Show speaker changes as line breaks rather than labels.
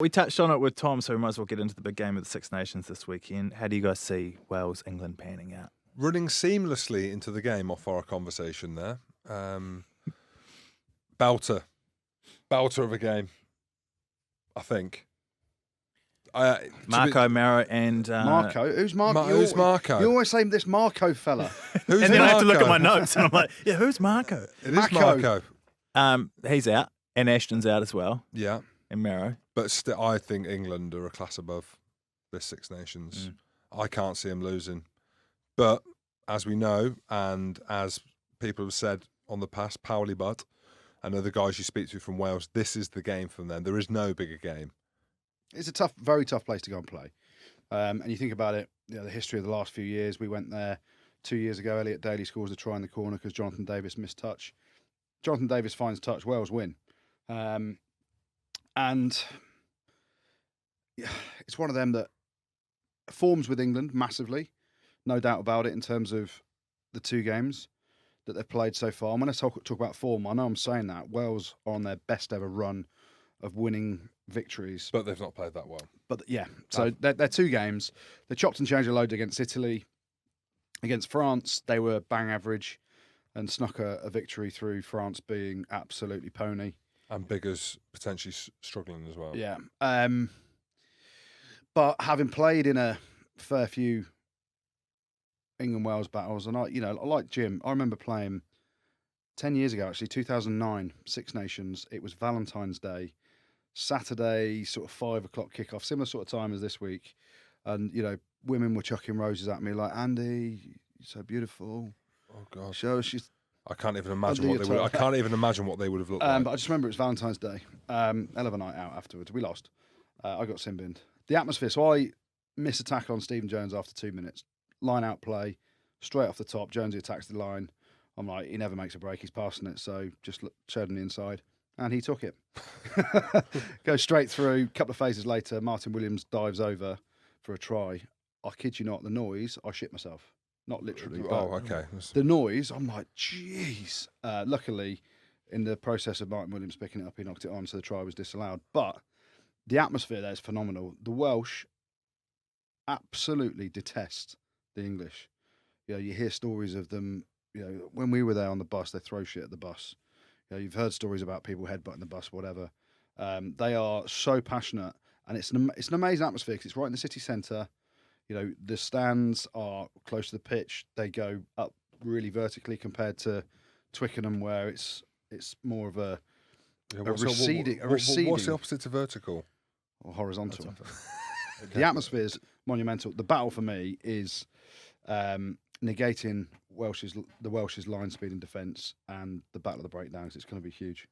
We touched on it with Tom, so we might as well get into the big game of the Six Nations this weekend. How do you guys see Wales, England panning out?
Running seamlessly into the game off our conversation there. Belter of a game, I think.
Marco, Maro, and
Marco. Who's Marco?
Who's Marco?
You always say this Marco fella.
Who's
and then
Marco?
I have to look at my notes, and I'm like, yeah, who's Marco?
It is Marco.
He's out, and Ashton's out as well,
Yeah,
and Maro.
but still, I think England are a class above this Six Nations. I can't see them losing. But as we know, and as people have said on the past, Powley Butt and other guys you speak to from Wales, this is the game for them. There is no bigger game.
It's a very tough place to go and play. And you think about it, the history of the last few years. We went there 2 years ago. Elliot Daly scores a try in the corner because Jonathan Davis missed touch. Jonathan Davis finds touch. Wales win. And it's one of them that forms with England massively. No doubt about it in terms of the two games that they've played so far. And when I talk about form, I know I'm saying that Wales are on their best ever run of winning victories.
But they've not played that well.
But yeah, so they're two games. They chopped and changed a load against Italy. Against France, they were bang average and snuck a victory through France being absolutely pony.
And Bigger's potentially struggling as well.
Yeah. But having played in a fair few England-Wales battles, and I like Jim, I remember playing 10 years ago, actually, 2009, Six Nations. It was Valentine's Day, Saturday, sort of 5 o'clock kickoff, similar sort of time as this week. And, women were chucking roses at me like, Andy, you're so beautiful.
Oh, God.
Show us.
I can't even imagine what they would. I can't even imagine what they would have looked like.
But I just remember it was Valentine's Day. Hell of a night out afterwards. We lost. I got sin-binned. The atmosphere. So I miss a tackle on Stephen Jones after 2 minutes. Line out play, straight off the top. Jonesy attacks the line. I'm like, he never makes a break. He's passing it. So just showed him the inside, and he took it. Goes straight through. A couple of phases later, Martin Williams dives over for a try. I kid you not, the noise. I shit myself. Not literally.
Oh, okay.
The noise, I'm like, jeez. Luckily, in the process of Martin Williams picking it up, he knocked it on, so the try was disallowed. But the atmosphere there is phenomenal. The Welsh absolutely detest the English. You hear stories of them. When we were there on the bus, they throw shit at the bus. You've heard stories about people headbutting the bus, whatever. They are so passionate, and it's an amazing atmosphere because it's right in the city centre. The stands are close to the pitch. They go up really vertically compared to Twickenham, where it's more of a receding.
What's the opposite to vertical?
Or horizontal. The atmosphere is monumental. The battle for me is negating the Welsh's line speed and defence, and the battle of the breakdowns. It's going to be huge.